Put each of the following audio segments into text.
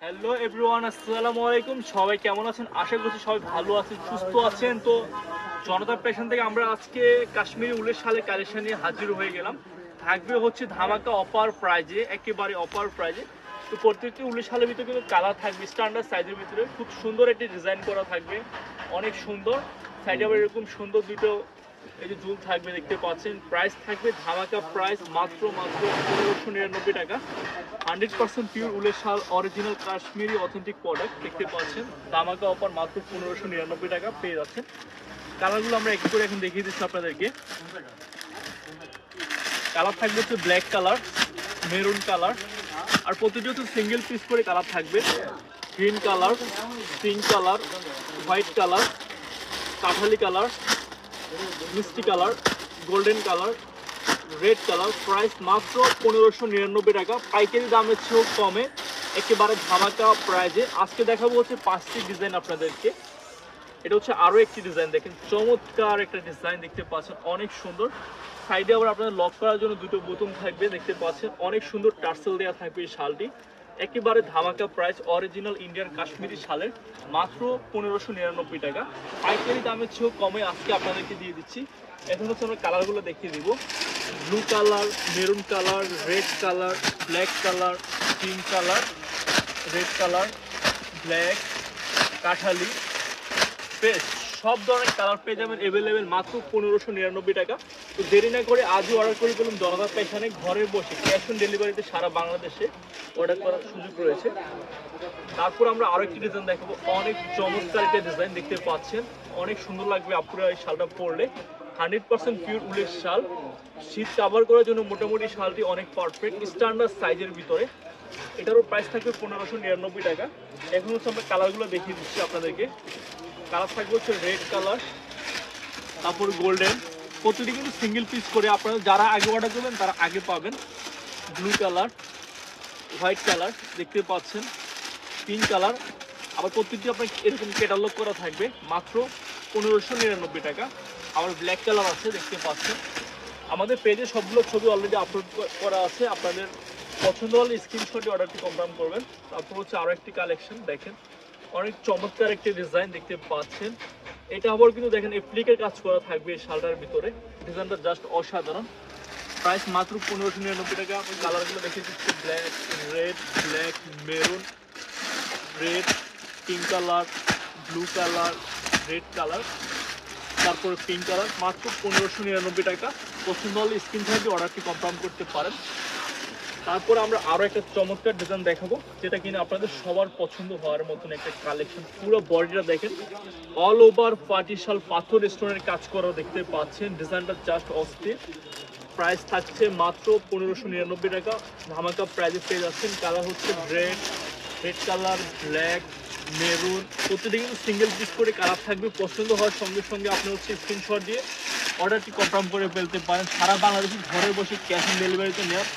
Hello everyone, আসসালামু আলাইকুম। সবাই কেমন আছেন? আশা করছি সবাই ভালো আছেন, সুস্থ আছেন। তো জনতা ফ্যাশন থেকে আমরা আজকে কাশ্মীরি উলের শালের কালেকশন নিয়ে হাজির হয়ে গেলাম। থাকবে হচ্ছে ধামাকা অফার প্রাইজে, একেবারে অফার প্রাইজে। তো প্রত্যেকটি উলের শালের ভিতরে কিন্তু কালার থাকবে স্ট্যান্ডার্ড সাইজের ভিতরে, খুব সুন্দর একটি ডিজাইন করা থাকবে, অনেক সুন্দর। সাইডে আবার এরকম সুন্দর দুটো এই যে জুল থাকবে, দেখতে পাচ্ছেন। প্রাইস থাকবে ধামাকা প্রাইস মাত্র 1599 টাকা। 100% পিওর উলের শাল, অরিজিনাল কাশ্মীরি অথেন্টিক প্রোডাক্ট, দেখতে পাচ্ছেন। ধামাকা অফার মাত্র 1599 টাকা পেয়ে যাচ্ছেন। কালারগুলো আমরা এক করে এখন দেখিয়ে দিচ্ছি আপনাদেরকে। কালার থাকবে হচ্ছে ব্ল্যাক কালার, মেরুন কালার, আর প্রতিটি হচ্ছে সিঙ্গেল পিস করে কালার থাকবে। Green colour, pink colour, white colour, কাঠালি কালার, মিষ্টি colour, golden colour, red colour. Price মাত্র 1599 টাকা, পাইকারি দামের চেয়েও কমে, একেবারে ধামাকা প্রাইজে। আজকে দেখাবো হচ্ছে 5টি ডিজাইন আপনাদেরকে। এটা হচ্ছে আরও একটি ডিজাইন, দেখেন চমৎকার একটা ডিজাইন, দেখতে পাচ্ছেন অনেক সুন্দর। সাইডে আবার আপনাদের লক করার জন্য দুটো বোতাম থাকবে, দেখতে পাচ্ছেন অনেক সুন্দর টার্সেল দেওয়া থাকবে এই শালটি। একেবারে ধামাকা প্রাইস, অরিজিনাল ইন্ডিয়ান কাশ্মীরি শালের মাত্র 1599 টাকা, পাইকারি দামের চেয়েও কমে আজকে আপনাদেরকে দিয়ে দিচ্ছি। এখন হচ্ছে আমরা কালারগুলো দেখিয়ে দিব। Blue colour, maroon colour, red colour, black colour, pink colour, red colour, black, কাঠালি, পেস্ট, সব ধরনের কালার পেয়ে যাবেন অ্যাভেলেবেল মাত্র 1599 টাকা। তো দেরি না করে আজই অর্ডার করে ফেলুন জনতা ফ্যাশনে। ঘরে বসে ক্যাশ অন ডেলিভারিতে সারা বাংলাদেশে অর্ডার করার সুযোগ রয়েছে। তারপর আমরা আরো একটি ডিজাইন দেখাবো, অনেক চমৎকার একটা ডিজাইন, দেখতে পাচ্ছেন অনেক সুন্দর লাগবে আপনারা এই শালটা পরলে। 100% পিওর উলের শাল, শীত কাভার করার জন্য মোটামুটি শালটি অনেক পারফেক্ট, স্ট্যান্ডার্ড সাইজের ভিতরে। এটারও প্রাইস থাকবে 1599 টাকা। এখন হচ্ছে আমরা কালারগুলো দেখিয়ে দিচ্ছি আপনাদেরকে। কালার থাকবে হচ্ছে রেড কালার, তারপর গোল্ডেন, প্রতিটি কিন্তু সিঙ্গেল পিস করে। আপনারা যারা আগে অর্ডার করবেন তারা আগে পাবেন। ব্লু কালার, হোয়াইট কালার, দেখতে পাচ্ছেন পিঙ্ক কালার, আবার প্রত্যেকটি আপনার এরকম ক্যাটালগ করা থাকবে মাত্র 1599 টাকা। আবার ব্ল্যাক কালার আছে, দেখতে পাচ্ছেন। আমাদের পেজে সবগুলো ছবি অলরেডি আপলোড করা আছে, আপনাদের পছন্দ হলে স্ক্রিনশটে অর্ডারটি কনফার্ম করবেন। তারপর হচ্ছে আরও একটি কালেকশন, দেখেন অনেক চমৎকার একটি ডিজাইন, দেখতে পাচ্ছেন। এটা আবার কিন্তু দেখেন অ্যাপ্লিকের কাজ করা থাকবে এই শালটার ভিতরে, ডিজাইনটা জাস্ট অসাধারণ। প্রাইস মাত্র 1599 টাকা। কালারগুলো দেখে দিচ্ছি, black, red, black, maroon, red, pink colour, blue colour, red colour, তারপরে পিঙ্ক কালার, মাত্র 1599 টাকা। পছন্দ হলে স্ক্রিনশটে অর্ডারটি কনফার্ম করতে পারেন। তারপর আমরা আরও একটা চমৎকার ডিজাইন দেখাবো, যেটা কিনা আপনাদের সবার পছন্দ হওয়ার মতন একটা কালেকশন। পুরো বডিটা দেখেন অল ওভার পার্টিশাল পাথর স্টোনের কাজ করা, দেখতে পাচ্ছেন। ডিজাইনটা জাস্ট অস্থির। প্রাইস থাকছে মাত্র 1599 টাকা, ধামাকা প্রাইজে পেয়ে যাচ্ছেন। কালার হচ্ছে red, red colour, black, maroon, প্রতিটি কিন্তু সিঙ্গেল পিস করে কালার থাকবে। পছন্দ হওয়ার সঙ্গে সঙ্গে আপনি হচ্ছে স্ক্রিনশট দিয়ে অর্ডারটি কনফার্ম করে ফেলতে পারেন। সারা বাংলাদেশে ঘরে বসে ক্যাশ অন ডেলিভারিতে নেওয়ার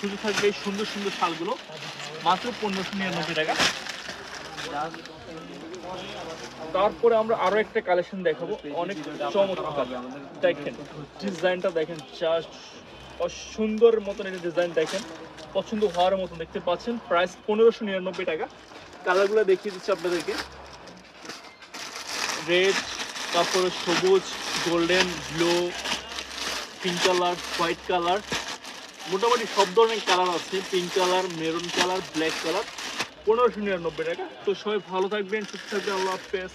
শুধু থাকবে এই সুন্দর সুন্দর শালগুলো মাত্র 1599 টাকা। তারপরে আমরা আরো একটা কালেকশন দেখাবো, অনেক চমৎকার। দেখেন ডিজাইনটা দেখেন, জাস্ট সুন্দর মতন একটা ডিজাইন, দেখেন পছন্দ হওয়ার মতন, দেখতে পাচ্ছেন। প্রাইস 1599 টাকা। কালারগুলো দেখিয়ে দিচ্ছি আপনাদেরকে। রেড, তারপরে সবুজ, golden, blue, pink colour, white colour, মোটামুটি সব ধরনের কালার আছে। Pink colour, maroon colour, black colour, 1599 টাকা। তো সবাই ভালো থাকবেন, সুস্থ থাকবেন, আল্লাহ হাফেজ।